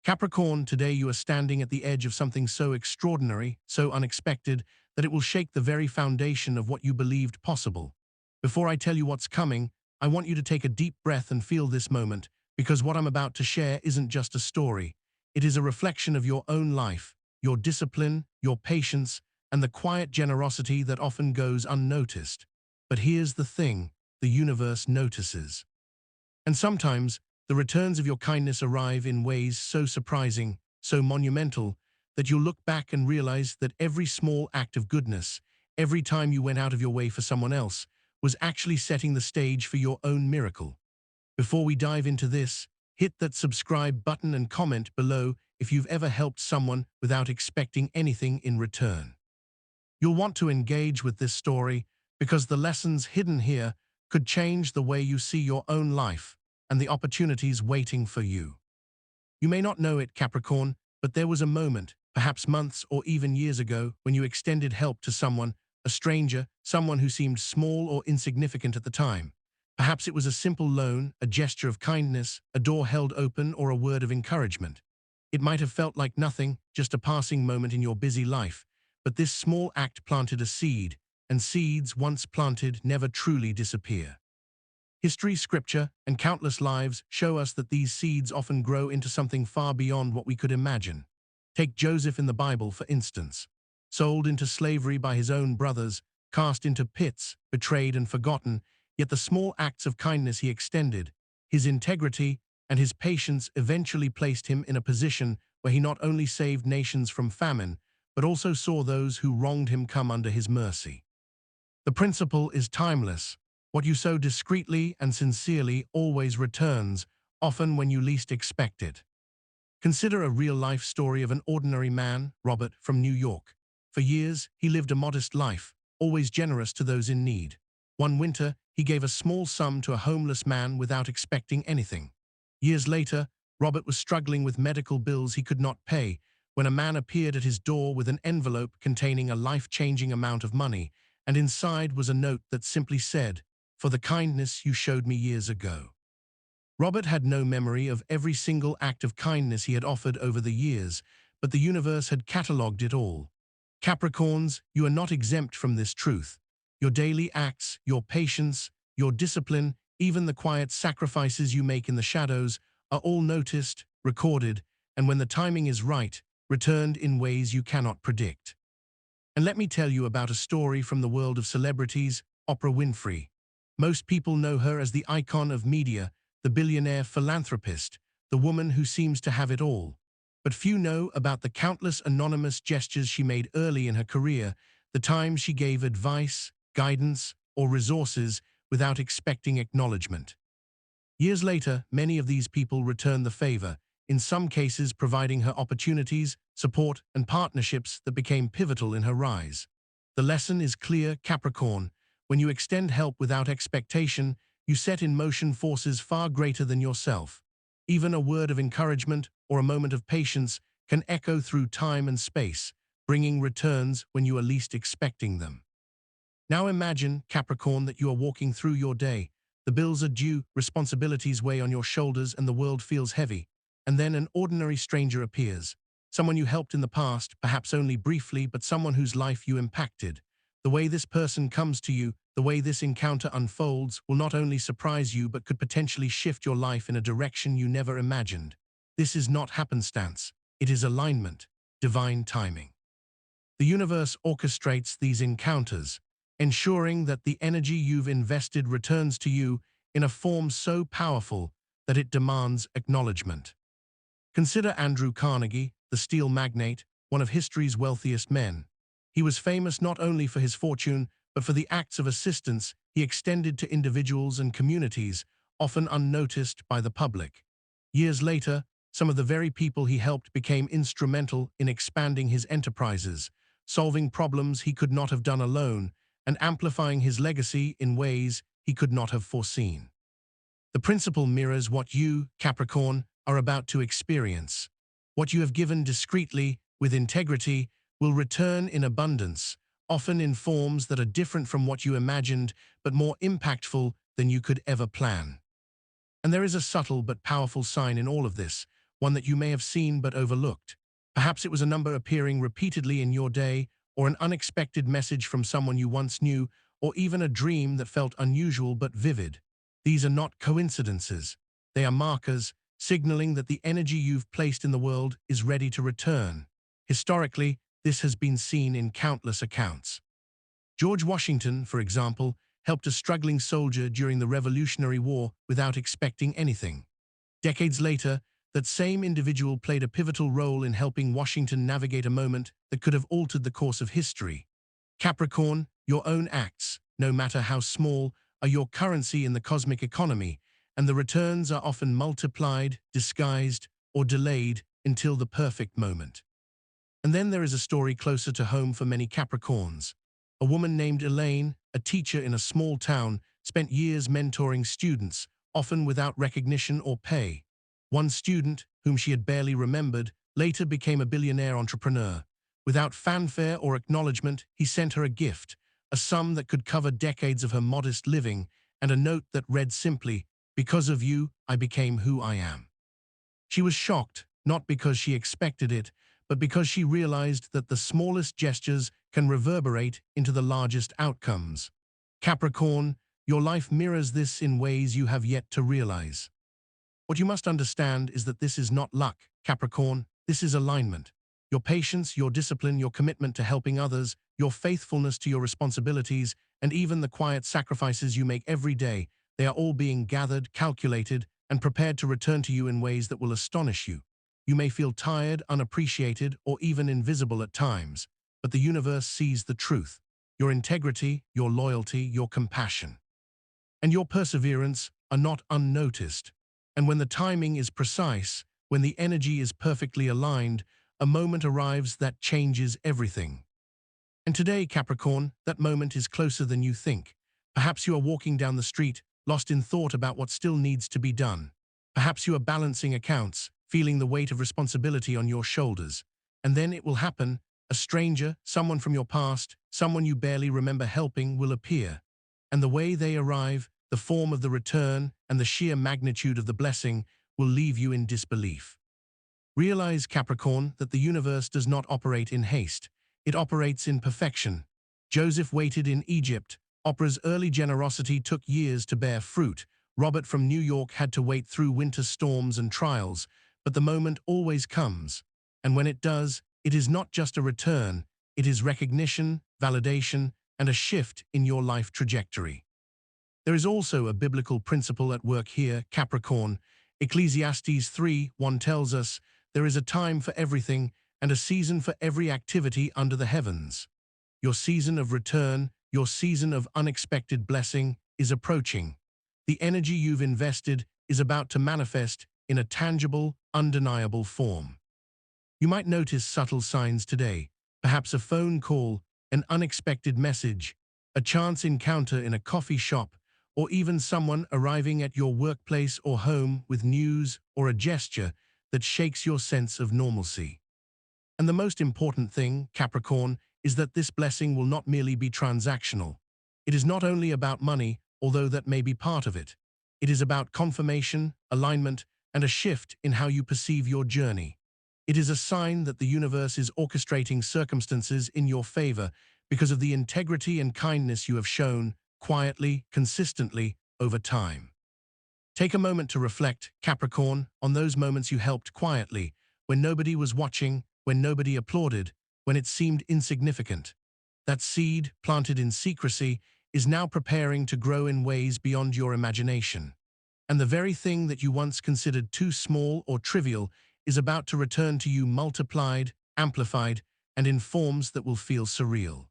Capricorn, today you are standing at the edge of something so extraordinary, so unexpected, that it will shake the very foundation of what you believed possible. Before I tell you what's coming, I want you to take a deep breath and feel this moment, because what I'm about to share isn't just a story. It is a reflection of your own life, your discipline, your patience, and the quiet generosity that often goes unnoticed. But here's the thing, the universe notices. And sometimes, the returns of your kindness arrive in ways so surprising, so monumental, that you'll look back and realize that every small act of goodness, every time you went out of your way for someone else, was actually setting the stage for your own miracle. Before we dive into this, hit that subscribe button and comment below if you've ever helped someone without expecting anything in return. You'll want to engage with this story because the lessons hidden here could change the way you see your own life and the opportunities waiting for you. You may not know it, Capricorn, but there was a moment, perhaps months or even years ago, when you extended help to someone, a stranger, someone who seemed small or insignificant at the time. Perhaps it was a simple loan, a gesture of kindness, a door held open, or a word of encouragement. It might have felt like nothing, just a passing moment in your busy life, but this small act planted a seed, and seeds, once planted, never truly disappear. History, scripture, and countless lives show us that these seeds often grow into something far beyond what we could imagine. Take Joseph in the Bible, for instance. Sold into slavery by his own brothers, cast into pits, betrayed and forgotten, yet the small acts of kindness he extended, his integrity, and his patience eventually placed him in a position where he not only saved nations from famine, but also saw those who wronged him come under his mercy. The principle is timeless. What you sow discreetly and sincerely always returns, often when you least expect it. Consider a real-life story of an ordinary man, Robert, from New York. For years, he lived a modest life, always generous to those in need. One winter, he gave a small sum to a homeless man without expecting anything. Years later, Robert was struggling with medical bills he could not pay when a man appeared at his door with an envelope containing a life-changing amount of money, and inside was a note that simply said, "For the kindness you showed me years ago." Robert had no memory of every single act of kindness he had offered over the years, but the universe had catalogued it all. Capricorns, you are not exempt from this truth. Your daily acts, your patience, your discipline, even the quiet sacrifices you make in the shadows, are all noticed, recorded, and when the timing is right, returned in ways you cannot predict. And let me tell you about a story from the world of celebrities, Oprah Winfrey. Most people know her as the icon of media, the billionaire philanthropist, the woman who seems to have it all. But few know about the countless anonymous gestures she made early in her career, the times she gave advice, guidance, or resources without expecting acknowledgement. Years later, many of these people returned the favor, in some cases providing her opportunities, support, and partnerships that became pivotal in her rise. The lesson is clear, Capricorn. When you extend help without expectation, you set in motion forces far greater than yourself. Even a word of encouragement or a moment of patience can echo through time and space, bringing returns when you are least expecting them. Now imagine, Capricorn, that you are walking through your day. The bills are due, responsibilities weigh on your shoulders, and the world feels heavy. And then an ordinary stranger appears. Someone you helped in the past, perhaps only briefly, but someone whose life you impacted. The way this person comes to you, the way this encounter unfolds, will not only surprise you but could potentially shift your life in a direction you never imagined. This is not happenstance. It is alignment, divine timing. The universe orchestrates these encounters, ensuring that the energy you've invested returns to you in a form so powerful that it demands acknowledgement. Consider Andrew Carnegie, the steel magnate, one of history's wealthiest men. He was famous not only for his fortune, but for the acts of assistance he extended to individuals and communities, often unnoticed by the public. Years later, some of the very people he helped became instrumental in expanding his enterprises, solving problems he could not have done alone, and amplifying his legacy in ways he could not have foreseen. The principle mirrors what you, Capricorn, are about to experience. What you have given discreetly, with integrity, will return in abundance, often in forms that are different from what you imagined, but more impactful than you could ever plan. And there is a subtle but powerful sign in all of this. one that you may have seen but overlooked. Perhaps it was a number appearing repeatedly in your day, or an unexpected message from someone you once knew, or even a dream that felt unusual but vivid. These are not coincidences. They are markers, signaling that the energy you've placed in the world is ready to return. Historically, this has been seen in countless accounts. George Washington, for example, helped a struggling soldier during the Revolutionary War without expecting anything. Decades later, that same individual played a pivotal role in helping Washington navigate a moment that could have altered the course of history. Capricorn, your own acts, no matter how small, are your currency in the cosmic economy, and the returns are often multiplied, disguised, or delayed until the perfect moment. And then there is a story closer to home for many Capricorns. A woman named Elaine, a teacher in a small town, spent years mentoring students, often without recognition or pay. One student, whom she had barely remembered, later became a billionaire entrepreneur. Without fanfare or acknowledgement, he sent her a gift, a sum that could cover decades of her modest living, and a note that read simply, "Because of you, I became who I am." She was shocked, not because she expected it, but because she realized that the smallest gestures can reverberate into the largest outcomes. Capricorn, your life mirrors this in ways you have yet to realize. What you must understand is that this is not luck, Capricorn, this is alignment. Your patience, your discipline, your commitment to helping others, your faithfulness to your responsibilities, and even the quiet sacrifices you make every day, they are all being gathered, calculated, and prepared to return to you in ways that will astonish you. You may feel tired, unappreciated, or even invisible at times, but the universe sees the truth, your integrity, your loyalty, your compassion, and your perseverance are not unnoticed. And when the timing is precise, when the energy is perfectly aligned, a moment arrives that changes everything. And today, Capricorn, that moment is closer than you think. Perhaps you are walking down the street, lost in thought about what still needs to be done. Perhaps you are balancing accounts, feeling the weight of responsibility on your shoulders. And then it will happen. A stranger, someone from your past, someone you barely remember helping, will appear. And the way they arrive, the form of the return, and the sheer magnitude of the blessing will leave you in disbelief. Realize, Capricorn, that the universe does not operate in haste. It operates in perfection. Joseph waited in Egypt. Oprah's early generosity took years to bear fruit. Robert from New York had to wait through winter storms and trials. But the moment always comes. And when it does, it is not just a return. It is recognition, validation, and a shift in your life trajectory. There is also a biblical principle at work here, Capricorn. Ecclesiastes 3:1 tells us, "There is a time for everything and a season for every activity under the heavens." Your season of return, your season of unexpected blessing is approaching. The energy you've invested is about to manifest in a tangible, undeniable form. You might notice subtle signs today, perhaps a phone call, an unexpected message, a chance encounter in a coffee shop, or even someone arriving at your workplace or home with news or a gesture that shakes your sense of normalcy. And the most important thing, Capricorn, is that this blessing will not merely be transactional. It is not only about money, although that may be part of it. It is about confirmation, alignment, and a shift in how you perceive your journey. It is a sign that the universe is orchestrating circumstances in your favor because of the integrity and kindness you have shown, quietly, consistently, over time. Take a moment to reflect, Capricorn, on those moments you helped quietly, when nobody was watching, when nobody applauded, when it seemed insignificant. That seed, planted in secrecy, is now preparing to grow in ways beyond your imagination. And the very thing that you once considered too small or trivial is about to return to you multiplied, amplified, and in forms that will feel surreal.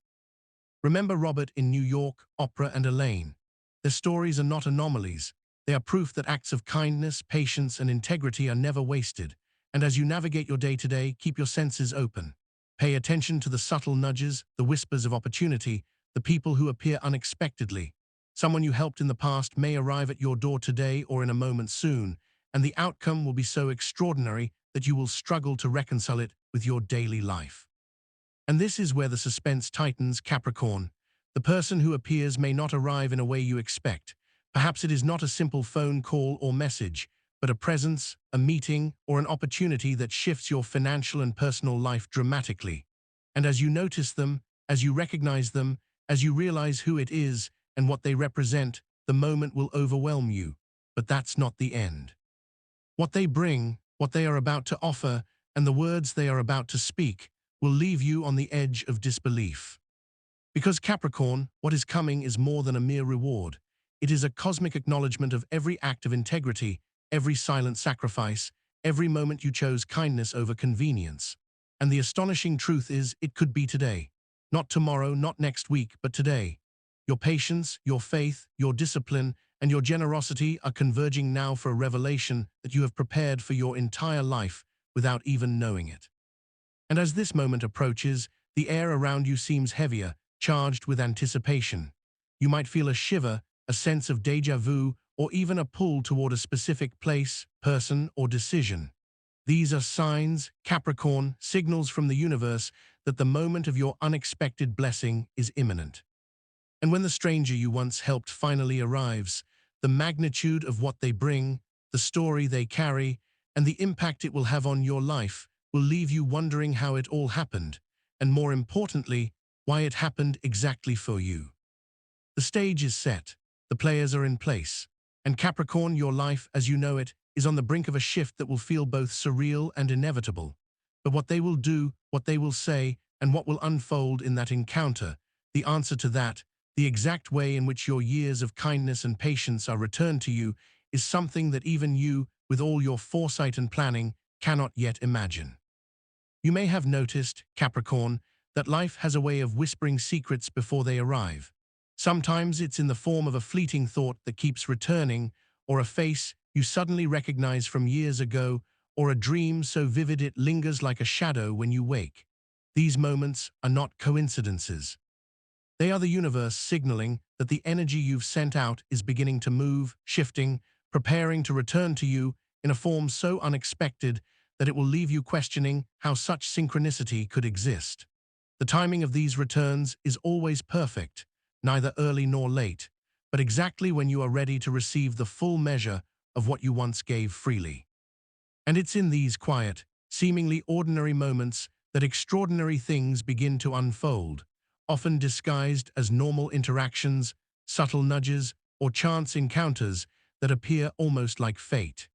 Remember Robert in New York, Oprah, and Elaine. Their stories are not anomalies. They are proof that acts of kindness, patience, and integrity are never wasted. And as you navigate your day-to-day, keep your senses open. Pay attention to the subtle nudges, the whispers of opportunity, the people who appear unexpectedly. Someone you helped in the past may arrive at your door today or in a moment soon, and the outcome will be so extraordinary that you will struggle to reconcile it with your daily life. And this is where the suspense tightens, Capricorn. The person who appears may not arrive in a way you expect. Perhaps it is not a simple phone call or message, but a presence, a meeting, or an opportunity that shifts your financial and personal life dramatically. And as you notice them, as you recognize them, as you realize who it is and what they represent, the moment will overwhelm you. But that's not the end. What they bring, what they are about to offer, and the words they are about to speak will leave you on the edge of disbelief. Because Capricorn, what is coming is more than a mere reward. It is a cosmic acknowledgement of every act of integrity, every silent sacrifice, every moment you chose kindness over convenience. And the astonishing truth is, it could be today. Not tomorrow, not next week, but today. Your patience, your faith, your discipline, and your generosity are converging now for a revelation that you have prepared for your entire life without even knowing it. And as this moment approaches, the air around you seems heavier, charged with anticipation. You might feel a shiver, a sense of déjà vu, or even a pull toward a specific place, person, or decision. These are signs, Capricorn, signals from the universe that the moment of your unexpected blessing is imminent. And when the stranger you once helped finally arrives, the magnitude of what they bring, the story they carry, and the impact it will have on your life will leave you wondering how it all happened, and more importantly, why it happened exactly for you. The stage is set, the players are in place, and Capricorn, your life as you know it, is on the brink of a shift that will feel both surreal and inevitable. But what they will do, what they will say, and what will unfold in that encounter, the answer to that, the exact way in which your years of kindness and patience are returned to you, is something that even you, with all your foresight and planning, cannot yet imagine. You may have noticed, Capricorn, that life has a way of whispering secrets before they arrive. Sometimes it's in the form of a fleeting thought that keeps returning, or a face you suddenly recognize from years ago, or a dream so vivid it lingers like a shadow when you wake. These moments are not coincidences. They are the universe signaling that the energy you've sent out is beginning to move, shifting, preparing to return to you in a form so unexpected that it will leave you questioning how such synchronicity could exist. The timing of these returns is always perfect, neither early nor late, but exactly when you are ready to receive the full measure of what you once gave freely. And it's in these quiet, seemingly ordinary moments that extraordinary things begin to unfold, often disguised as normal interactions, subtle nudges, or chance encounters that appear almost like fate.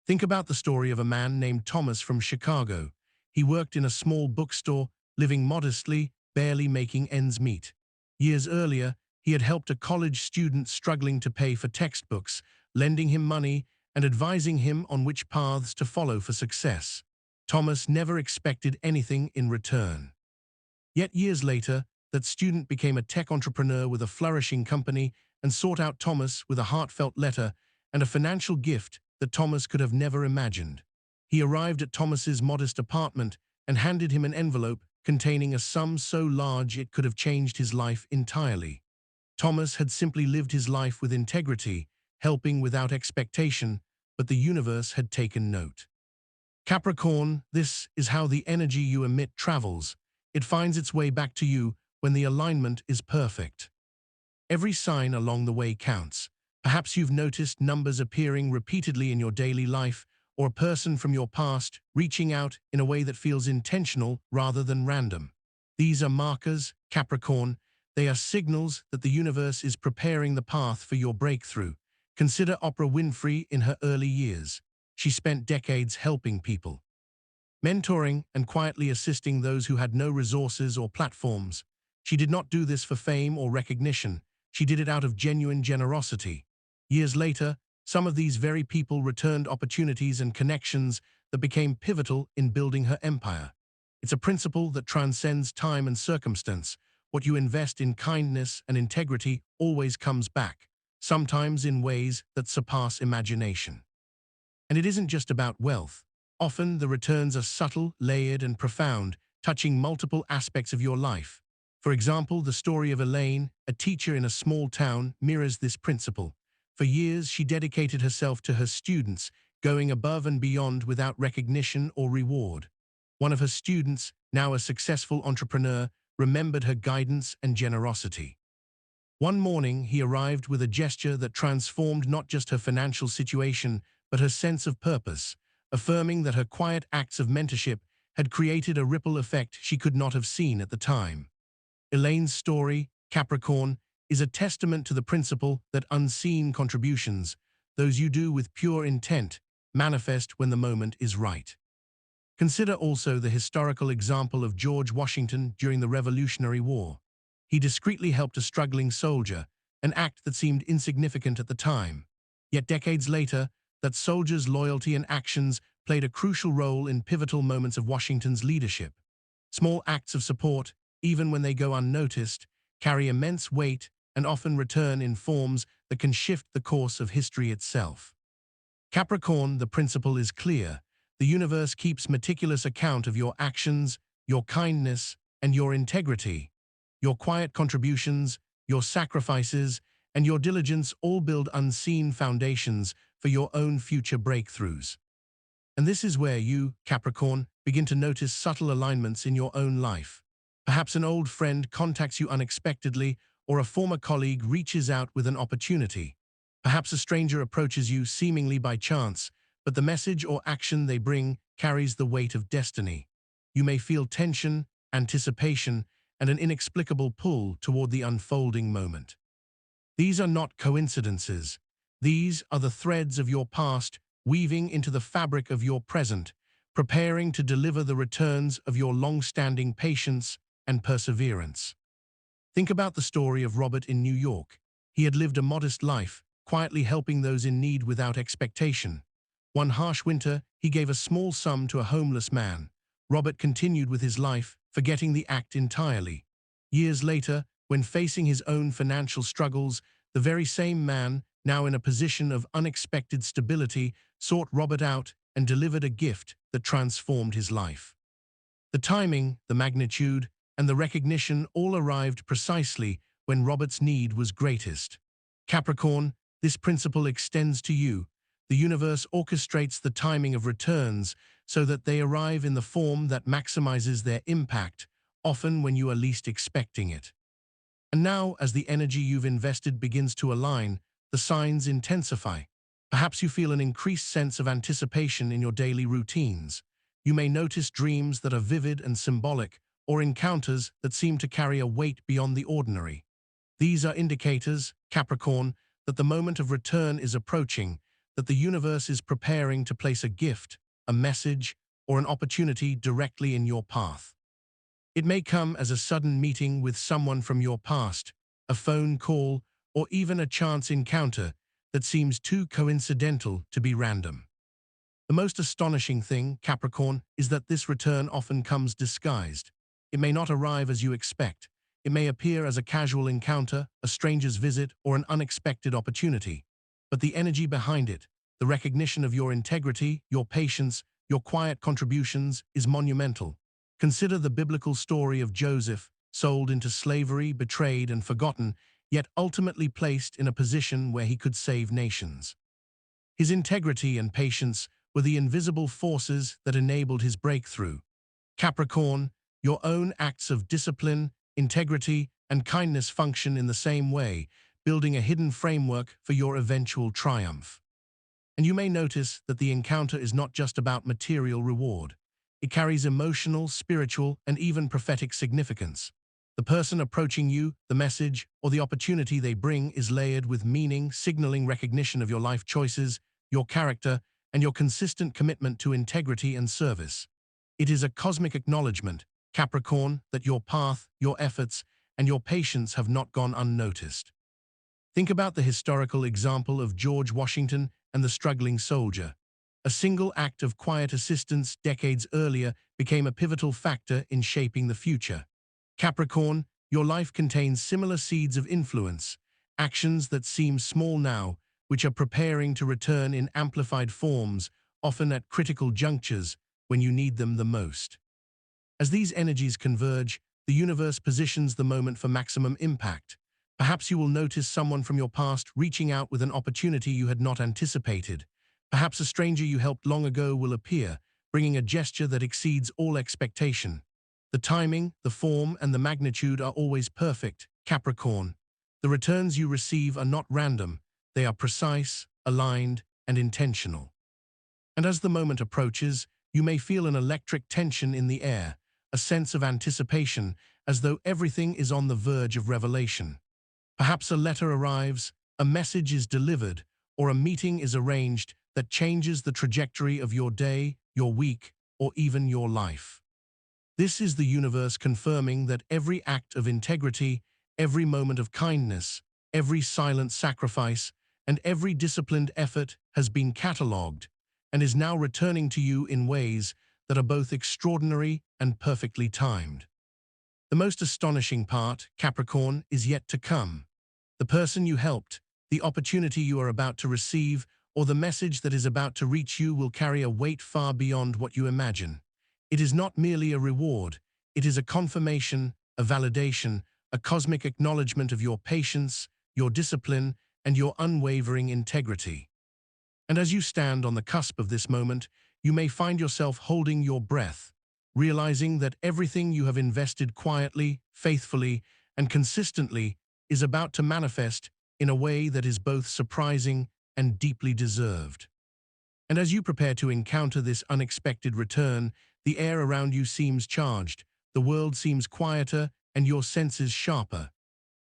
Think about the story of a man named Thomas from Chicago. He worked in a small bookstore, living modestly, barely making ends meet. Years earlier, he had helped a college student struggling to pay for textbooks, lending him money and advising him on which paths to follow for success. Thomas never expected anything in return. Yet years later, that student became a tech entrepreneur with a flourishing company and sought out Thomas with a heartfelt letter and a financial gift that Thomas could have never imagined. He arrived at Thomas's modest apartment and handed him an envelope containing a sum so large it could have changed his life entirely. Thomas had simply lived his life with integrity, helping without expectation, but the universe had taken note. Capricorn, this is how the energy you emit travels. It finds its way back to you when the alignment is perfect. Every sign along the way counts. Perhaps you've noticed numbers appearing repeatedly in your daily life, or a person from your past reaching out in a way that feels intentional rather than random. These are markers, Capricorn. They are signals that the universe is preparing the path for your breakthrough. Consider Oprah Winfrey in her early years. She spent decades helping people, mentoring and quietly assisting those who had no resources or platforms. She did not do this for fame or recognition. She did it out of genuine generosity. Years later, some of these very people returned opportunities and connections that became pivotal in building her empire. It's a principle that transcends time and circumstance. What you invest in kindness and integrity always comes back, sometimes in ways that surpass imagination. And it isn't just about wealth. Often the returns are subtle, layered, and profound, touching multiple aspects of your life. For example, the story of Elaine, a teacher in a small town, mirrors this principle. For years, she dedicated herself to her students, going above and beyond without recognition or reward. One of her students, now a successful entrepreneur, remembered her guidance and generosity. One morning, he arrived with a gesture that transformed not just her financial situation, but her sense of purpose, affirming that her quiet acts of mentorship had created a ripple effect she could not have seen at the time. Elaine's story, Capricorn, is a testament to the principle that unseen contributions, those you do with pure intent, manifest when the moment is right. Consider also the historical example of George Washington during the Revolutionary War. He discreetly helped a struggling soldier, an act that seemed insignificant at the time. Yet decades later, that soldier's loyalty and actions played a crucial role in pivotal moments of Washington's leadership. Small acts of support, even when they go unnoticed, carry immense weight and often return in forms that can shift the course of history itself. Capricorn, the principle is clear. The universe keeps meticulous account of your actions, your kindness, and your integrity. Your quiet contributions, your sacrifices, and your diligence all build unseen foundations for your own future breakthroughs. And this is where you, Capricorn, begin to notice subtle alignments in your own life. Perhaps an old friend contacts you unexpectedly, or a former colleague reaches out with an opportunity. Perhaps a stranger approaches you seemingly by chance, but the message or action they bring carries the weight of destiny. You may feel tension, anticipation, and an inexplicable pull toward the unfolding moment. These are not coincidences. These are the threads of your past weaving into the fabric of your present, preparing to deliver the returns of your long-standing patience and perseverance. Think about the story of Robert in New York. He had lived a modest life, quietly helping those in need without expectation. One harsh winter, he gave a small sum to a homeless man. Robert continued with his life, forgetting the act entirely. Years later, when facing his own financial struggles, the very same man, now in a position of unexpected stability, sought Robert out and delivered a gift that transformed his life. The timing, the magnitude, and the recognition all arrived precisely when Robert's need was greatest. Capricorn, this principle extends to you. The universe orchestrates the timing of returns so that they arrive in the form that maximizes their impact, often when you are least expecting it. And now, as the energy you've invested begins to align, the signs intensify. Perhaps you feel an increased sense of anticipation in your daily routines. You may notice dreams that are vivid and symbolic, or encounters that seem to carry a weight beyond the ordinary. These are indicators, Capricorn, that the moment of return is approaching, that the universe is preparing to place a gift, a message, or an opportunity directly in your path. It may come as a sudden meeting with someone from your past, a phone call, or even a chance encounter that seems too coincidental to be random. The most astonishing thing, Capricorn, is that this return often comes disguised. It may not arrive as you expect. It may appear as a casual encounter, a stranger's visit, or an unexpected opportunity. But the energy behind it, the recognition of your integrity, your patience, your quiet contributions, is monumental. Consider the biblical story of Joseph, sold into slavery, betrayed, and forgotten, yet ultimately placed in a position where he could save nations. His integrity and patience were the invisible forces that enabled his breakthrough. Capricorn, your own acts of discipline, integrity, and kindness function in the same way, building a hidden framework for your eventual triumph. And you may notice that the encounter is not just about material reward. It carries emotional, spiritual, and even prophetic significance. The person approaching you, the message, or the opportunity they bring is layered with meaning, signaling recognition of your life choices, your character, and your consistent commitment to integrity and service. It is a cosmic acknowledgement, Capricorn, that your path, your efforts, and your patience have not gone unnoticed. Think about the historical example of George Washington and the struggling soldier. A single act of quiet assistance decades earlier became a pivotal factor in shaping the future. Capricorn, your life contains similar seeds of influence, actions that seem small now, which are preparing to return in amplified forms, often at critical junctures when you need them the most. As these energies converge, the universe positions the moment for maximum impact. Perhaps you will notice someone from your past reaching out with an opportunity you had not anticipated. Perhaps a stranger you helped long ago will appear, bringing a gesture that exceeds all expectation. The timing, the form, and the magnitude are always perfect, Capricorn. The returns you receive are not random. They are precise, aligned, and intentional. And as the moment approaches, you may feel an electric tension in the air, a sense of anticipation, as though everything is on the verge of revelation. Perhaps a letter arrives, a message is delivered, or a meeting is arranged that changes the trajectory of your day, your week, or even your life. This is the universe confirming that every act of integrity, every moment of kindness, every silent sacrifice, and every disciplined effort has been catalogued and is now returning to you in ways that are both extraordinary and perfectly timed. The most astonishing part, Capricorn, is yet to come. The person you helped, the opportunity you are about to receive, or the message that is about to reach you will carry a weight far beyond what you imagine. It is not merely a reward, it is a confirmation, a validation, a cosmic acknowledgement of your patience, your discipline, and your unwavering integrity. And as you stand on the cusp of this moment, you may find yourself holding your breath, realizing that everything you have invested quietly, faithfully, and consistently is about to manifest in a way that is both surprising and deeply deserved. And as you prepare to encounter this unexpected return, the air around you seems charged, the world seems quieter, and your senses sharper.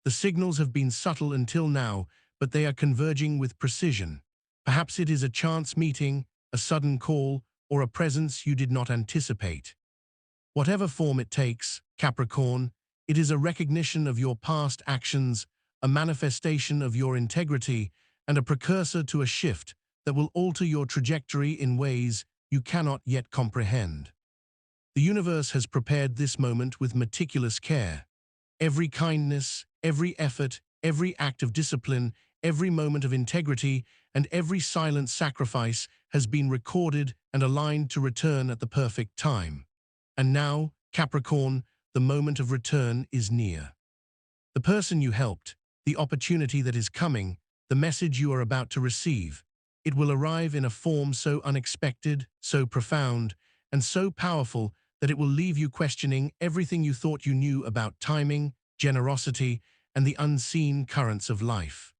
The signals have been subtle until now, but they are converging with precision. Perhaps it is a chance meeting, a sudden call, or a presence you did not anticipate. Whatever form it takes, Capricorn, it is a recognition of your past actions, a manifestation of your integrity, and a precursor to a shift that will alter your trajectory in ways you cannot yet comprehend. The universe has prepared this moment with meticulous care. Every kindness, every effort, every act of discipline, every moment of integrity, and every silent sacrifice has been recorded and aligned to return at the perfect time. And now, Capricorn, the moment of return is near. The person you helped, the opportunity that is coming, the message you are about to receive, it will arrive in a form so unexpected, so profound, and so powerful that it will leave you questioning everything you thought you knew about timing, generosity, and the unseen currents of life.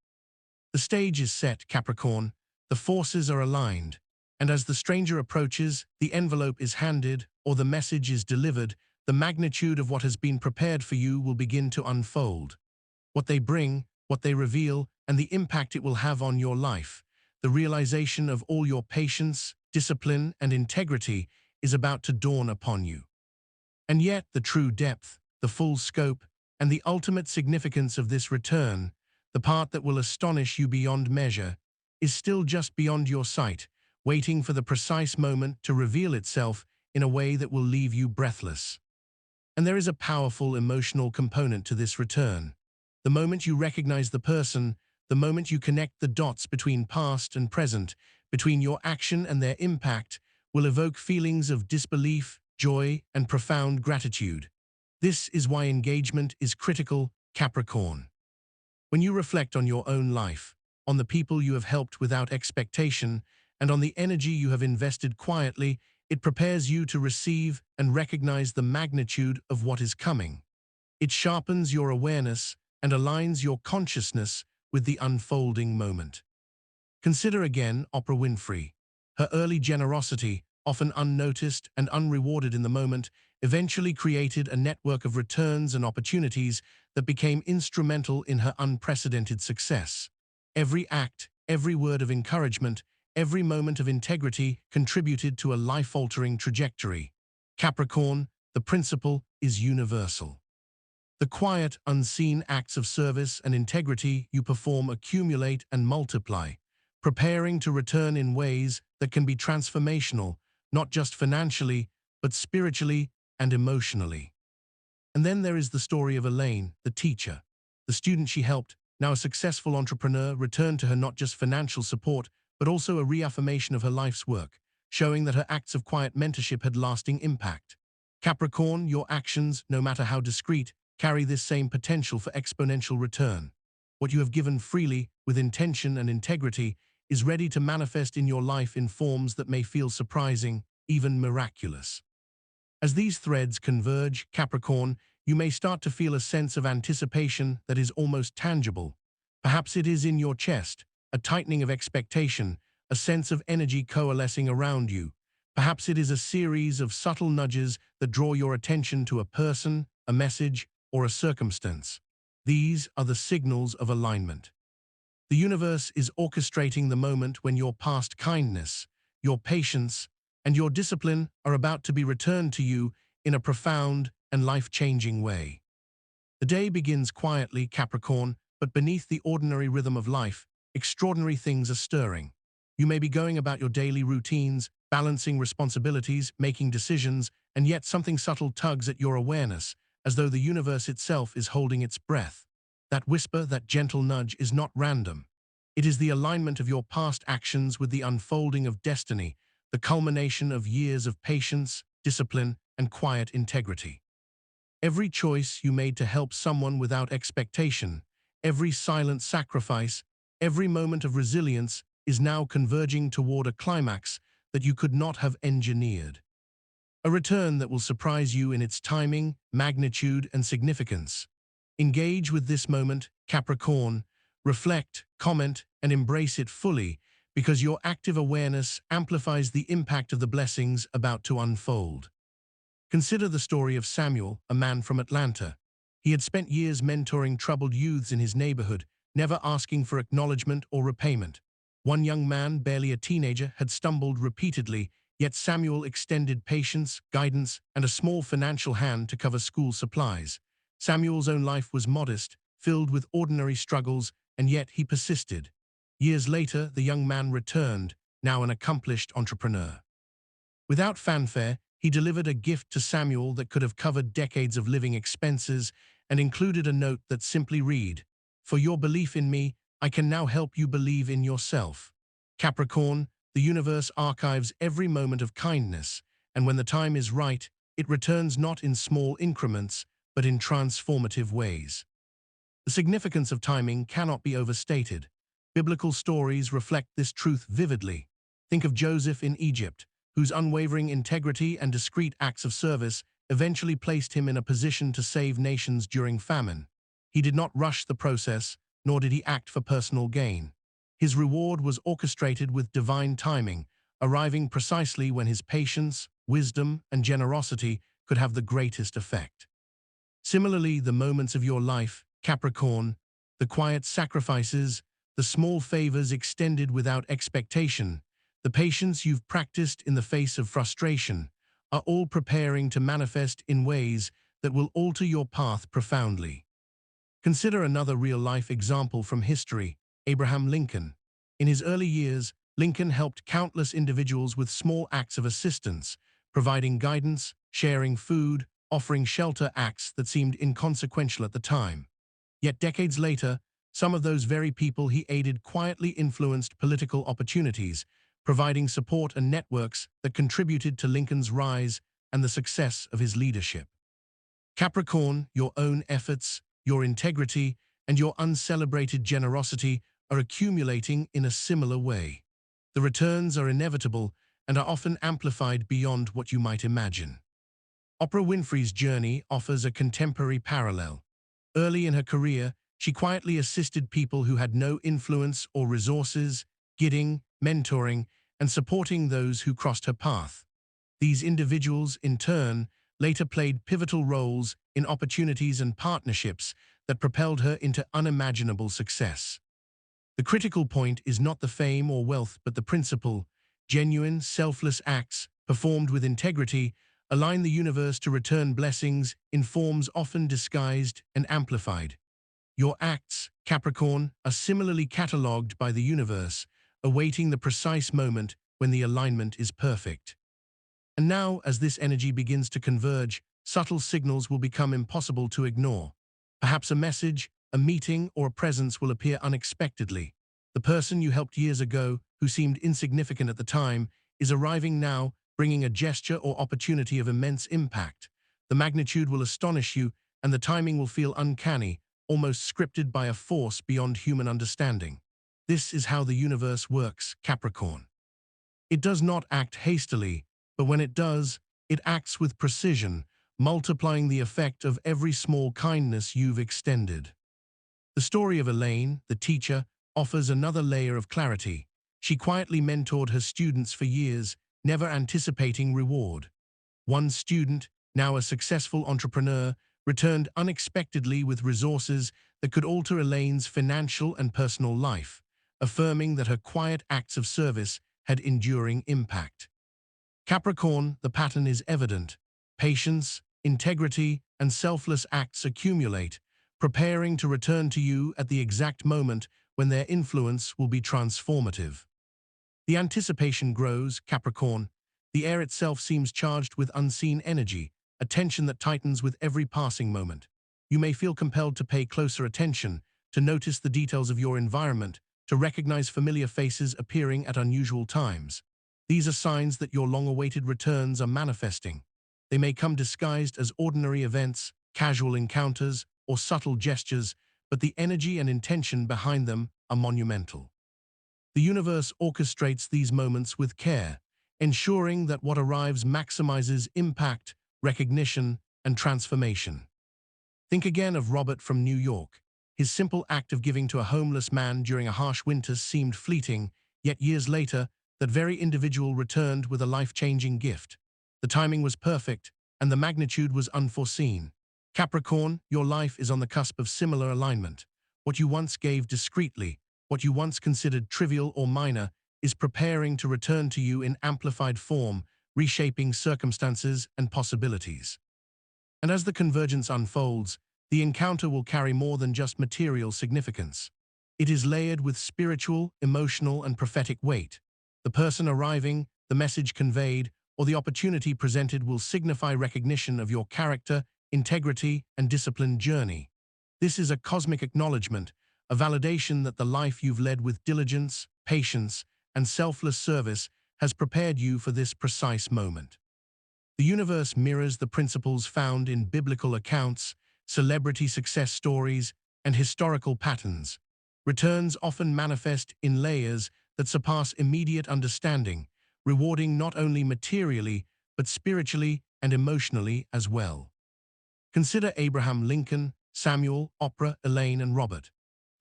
The stage is set, Capricorn, the forces are aligned, and as the stranger approaches, the envelope is handed, or the message is delivered, the magnitude of what has been prepared for you will begin to unfold. What they bring, what they reveal, and the impact it will have on your life, the realization of all your patience, discipline, and integrity is about to dawn upon you. And yet the true depth, the full scope, and the ultimate significance of this return, the part that will astonish you beyond measure, is still just beyond your sight, waiting for the precise moment to reveal itself in a way that will leave you breathless. And there is a powerful emotional component to this return. The moment you recognize the person, the moment you connect the dots between past and present, between your action and their impact, will evoke feelings of disbelief, joy, and profound gratitude. This is why engagement is critical, Capricorn. When you reflect on your own life, on the people you have helped without expectation, and on the energy you have invested quietly, it prepares you to receive and recognize the magnitude of what is coming. It sharpens your awareness and aligns your consciousness with the unfolding moment. Consider again Oprah Winfrey. Her early generosity, often unnoticed and unrewarded in the moment, eventually created a network of returns and opportunities that became instrumental in her unprecedented success. Every act, every word of encouragement, every moment of integrity contributed to a life-altering trajectory. Capricorn, the principle is universal. The quiet, unseen acts of service and integrity you perform accumulate and multiply, preparing to return in ways that can be transformational, not just financially, but spiritually and emotionally. And then there is the story of Elaine, the teacher. The student she helped, now a successful entrepreneur, returned to her not just financial support, but also a reaffirmation of her life's work, showing that her acts of quiet mentorship had lasting impact. Capricorn, your actions, no matter how discreet, carry this same potential for exponential return. What you have given freely, with intention and integrity, is ready to manifest in your life in forms that may feel surprising, even miraculous. As these threads converge, Capricorn, you may start to feel a sense of anticipation that is almost tangible. Perhaps it is in your chest, a tightening of expectation, a sense of energy coalescing around you. Perhaps it is a series of subtle nudges that draw your attention to a person, a message, or a circumstance. These are the signals of alignment. The universe is orchestrating the moment when your past kindness, your patience, and your discipline are about to be returned to you in a profound and life-changing way. The day begins quietly, Capricorn, but beneath the ordinary rhythm of life, extraordinary things are stirring. You may be going about your daily routines, balancing responsibilities, making decisions, and yet something subtle tugs at your awareness, as though the universe itself is holding its breath. That whisper, that gentle nudge is not random. It is the alignment of your past actions with the unfolding of destiny, the culmination of years of patience, discipline, and quiet integrity. Every choice you made to help someone without expectation, every silent sacrifice, every moment of resilience is now converging toward a climax that you could not have engineered. A return that will surprise you in its timing, magnitude, and significance. Engage with this moment, Capricorn. Reflect, comment, and embrace it fully, because your active awareness amplifies the impact of the blessings about to unfold. Consider the story of Samuel, a man from Atlanta. He had spent years mentoring troubled youths in his neighborhood, never asking for acknowledgement or repayment. One young man, barely a teenager, had stumbled repeatedly, yet Samuel extended patience, guidance, and a small financial hand to cover school supplies. Samuel's own life was modest, filled with ordinary struggles, and yet he persisted. Years later, the young man returned, now an accomplished entrepreneur. Without fanfare, he delivered a gift to Samuel that could have covered decades of living expenses and included a note that simply read, "For your belief in me, I can now help you believe in yourself." Capricorn, the universe archives every moment of kindness, and when the time is right, it returns not in small increments, but in transformative ways. The significance of timing cannot be overstated. Biblical stories reflect this truth vividly. Think of Joseph in Egypt, whose unwavering integrity and discreet acts of service eventually placed him in a position to save nations during famine. He did not rush the process, nor did he act for personal gain. His reward was orchestrated with divine timing, arriving precisely when his patience, wisdom, and generosity could have the greatest effect. Similarly, the moments of your life, Capricorn, the quiet sacrifices, the small favors extended without expectation, the patience you've practiced in the face of frustration, are all preparing to manifest in ways that will alter your path profoundly. Consider another real-life example from history, Abraham Lincoln. In his early years, Lincoln helped countless individuals with small acts of assistance, providing guidance, sharing food, offering shelter, acts that seemed inconsequential at the time. Yet decades later, some of those very people he aided quietly influenced political opportunities, providing support and networks that contributed to Lincoln's rise and the success of his leadership. Capricorn, your own efforts, your integrity, and your uncelebrated generosity are accumulating in a similar way. The returns are inevitable and are often amplified beyond what you might imagine. Oprah Winfrey's journey offers a contemporary parallel. Early in her career, she quietly assisted people who had no influence or resources, guiding, mentoring, and supporting those who crossed her path. These individuals, in turn, later played pivotal roles in opportunities and partnerships that propelled her into unimaginable success. The critical point is not the fame or wealth, but the principle. Genuine, selfless acts, performed with integrity, align the universe to return blessings in forms often disguised and amplified. Your acts, Capricorn, are similarly catalogued by the universe, awaiting the precise moment when the alignment is perfect. And now, as this energy begins to converge, subtle signals will become impossible to ignore. Perhaps a message, a meeting, or a presence will appear unexpectedly. The person you helped years ago, who seemed insignificant at the time, is arriving now, bringing a gesture or opportunity of immense impact. The magnitude will astonish you, and the timing will feel uncanny, almost scripted by a force beyond human understanding. This is how the universe works, Capricorn. It does not act hastily, but when it does, it acts with precision, multiplying the effect of every small kindness you've extended. The story of Elaine, the teacher, offers another layer of clarity. She quietly mentored her students for years, never anticipating reward. One student, now a successful entrepreneur, returned unexpectedly with resources that could alter Elaine's financial and personal life, affirming that her quiet acts of service had enduring impact. Capricorn, the pattern is evident. Patience, integrity, and selfless acts accumulate, preparing to return to you at the exact moment when their influence will be transformative. The anticipation grows, Capricorn. The air itself seems charged with unseen energy, a tension that tightens with every passing moment. You may feel compelled to pay closer attention, to notice the details of your environment, to recognize familiar faces appearing at unusual times. These are signs that your long-awaited returns are manifesting. They may come disguised as ordinary events, casual encounters, or subtle gestures, but the energy and intention behind them are monumental. The universe orchestrates these moments with care, ensuring that what arrives maximizes impact, recognition, and transformation. Think again of Robert from New York. His simple act of giving to a homeless man during a harsh winter seemed fleeting, yet years later, that very individual returned with a life-changing gift. The timing was perfect, and the magnitude was unforeseen. Capricorn, your life is on the cusp of similar alignment. What you once gave discreetly, what you once considered trivial or minor, is preparing to return to you in amplified form, reshaping circumstances and possibilities. And as the convergence unfolds, the encounter will carry more than just material significance. It is layered with spiritual, emotional, and prophetic weight. The person arriving, the message conveyed, or the opportunity presented will signify recognition of your character, integrity, and disciplined journey. This is a cosmic acknowledgement, a validation that the life you've led with diligence, patience, and selfless service has prepared you for this precise moment. The universe mirrors the principles found in biblical accounts, celebrity success stories, and historical patterns. Returns often manifest in layers that surpass immediate understanding, rewarding not only materially, but spiritually and emotionally as well. Consider Abraham Lincoln, Samuel, Oprah, Elaine, and Robert.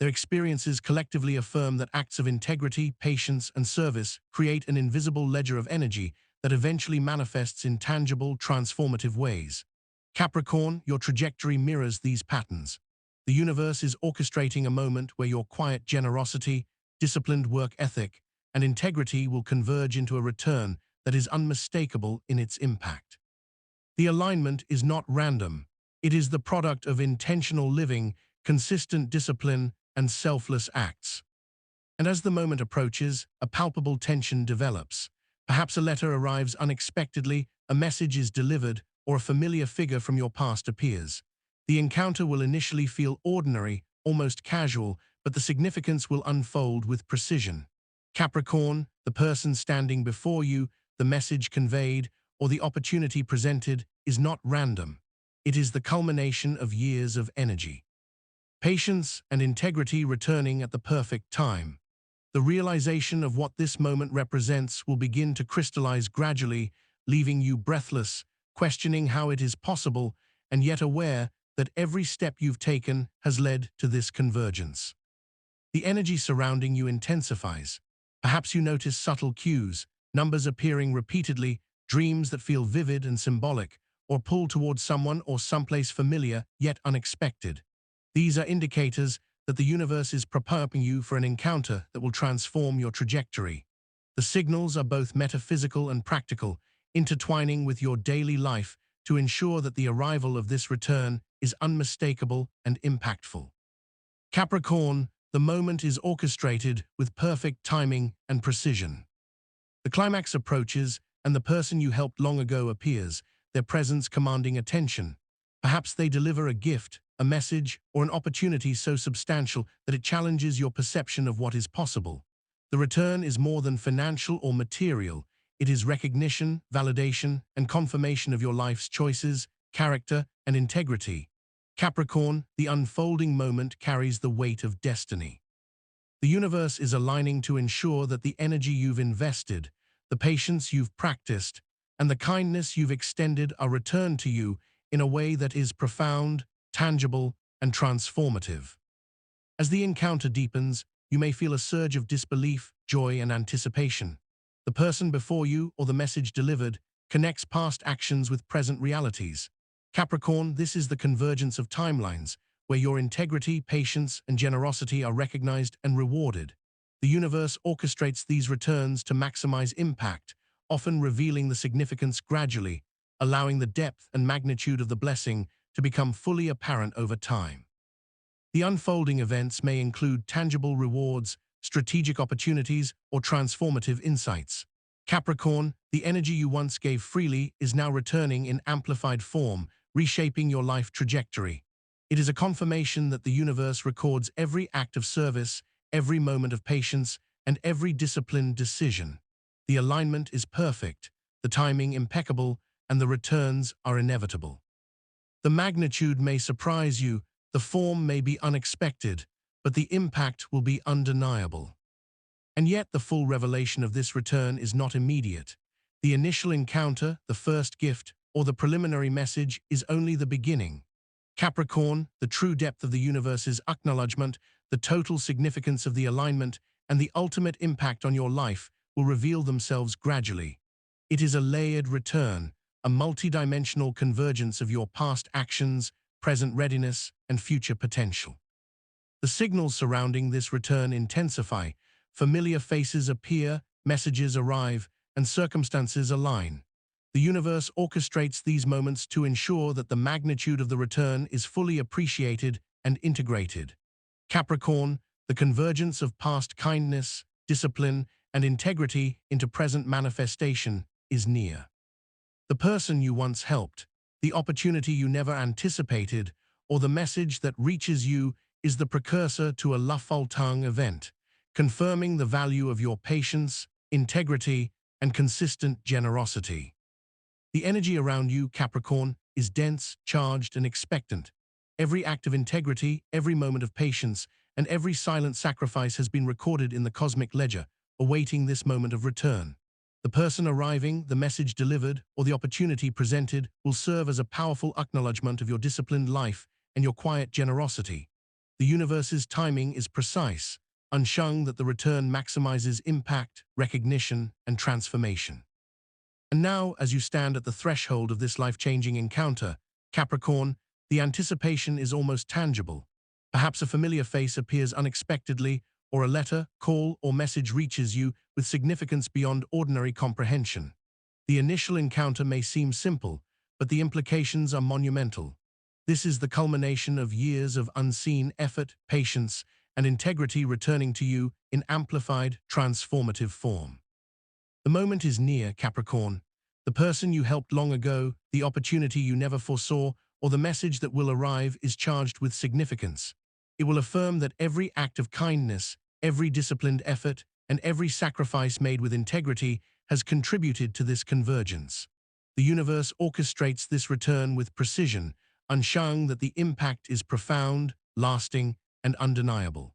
Their experiences collectively affirm that acts of integrity, patience, and service create an invisible ledger of energy that eventually manifests in tangible, transformative ways. Capricorn, your trajectory mirrors these patterns. The universe is orchestrating a moment where your quiet generosity, disciplined work ethic, and integrity will converge into a return that is unmistakable in its impact. The alignment is not random. It is the product of intentional living, consistent discipline, and selfless acts. And as the moment approaches, a palpable tension develops. Perhaps a letter arrives unexpectedly, a message is delivered, or a familiar figure from your past appears. The encounter will initially feel ordinary, almost casual, but the significance will unfold with precision. Capricorn, the person standing before you, the message conveyed, or the opportunity presented is not random. It is the culmination of years of energy, patience, and integrity returning at the perfect time. The realization of what this moment represents will begin to crystallize gradually, leaving you breathless, questioning how it is possible, and yet aware that every step you've taken has led to this convergence. The energy surrounding you intensifies. Perhaps you notice subtle cues, numbers appearing repeatedly, dreams that feel vivid and symbolic, or pull towards someone or someplace familiar yet unexpected. These are indicators that the universe is preparing you for an encounter that will transform your trajectory. The signals are both metaphysical and practical, intertwining with your daily life to ensure that the arrival of this return is unmistakable and impactful. Capricorn, the moment is orchestrated with perfect timing and precision. The climax approaches, and the person you helped long ago appears, their presence commanding attention. Perhaps they deliver a gift, a message, or an opportunity so substantial that it challenges your perception of what is possible. The return is more than financial or material. It is recognition, validation, and confirmation of your life's choices, character, and integrity. Capricorn, the unfolding moment carries the weight of destiny. The universe is aligning to ensure that the energy you've invested, the patience you've practiced, and the kindness you've extended are returned to you in a way that is profound, tangible, and transformative. As the encounter deepens, you may feel a surge of disbelief, joy, and anticipation. The person before you, or the message delivered, connects past actions with present realities. Capricorn, this is the convergence of timelines, where your integrity, patience, and generosity are recognized and rewarded. The universe orchestrates these returns to maximize impact, often revealing the significance gradually, allowing the depth and magnitude of the blessing to become fully apparent over time. The unfolding events may include tangible rewards, strategic opportunities, or transformative insights. Capricorn, the energy you once gave freely is now returning in amplified form, reshaping your life trajectory. It is a confirmation that the universe records every act of service, every moment of patience, and every disciplined decision. The alignment is perfect, the timing impeccable, and the returns are inevitable. The magnitude may surprise you, the form may be unexpected, but the impact will be undeniable. And yet the full revelation of this return is not immediate. The initial encounter, the first gift, or the preliminary message is only the beginning. Capricorn, the true depth of the universe's acknowledgement, the total significance of the alignment, and the ultimate impact on your life will reveal themselves gradually. It is a layered return, a multidimensional convergence of your past actions, present readiness, and future potential. The signals surrounding this return intensify, familiar faces appear, messages arrive, and circumstances align. The universe orchestrates these moments to ensure that the magnitude of the return is fully appreciated and integrated. Capricorn, the convergence of past kindness, discipline, and integrity into present manifestation is near. The person you once helped, the opportunity you never anticipated, or the message that reaches you is the precursor to a La Fontaine event, confirming the value of your patience, integrity, and consistent generosity. The energy around you, Capricorn, is dense, charged, and expectant. Every act of integrity, every moment of patience, and every silent sacrifice has been recorded in the cosmic ledger, awaiting this moment of return. The person arriving, the message delivered, or the opportunity presented will serve as a powerful acknowledgement of your disciplined life and your quiet generosity. The universe's timing is precise, unsung that the return maximizes impact, recognition, and transformation. And now, as you stand at the threshold of this life-changing encounter, Capricorn, the anticipation is almost tangible. Perhaps a familiar face appears unexpectedly, or a letter, call, or message reaches you with significance beyond ordinary comprehension. The initial encounter may seem simple, but the implications are monumental. This is the culmination of years of unseen effort, patience, and integrity returning to you in amplified, transformative form. The moment is near, Capricorn. The person you helped long ago, the opportunity you never foresaw, or the message that will arrive is charged with significance. It will affirm that every act of kindness, every disciplined effort, and every sacrifice made with integrity has contributed to this convergence. The universe orchestrates this return with precision, ensuring that the impact is profound, lasting, and undeniable.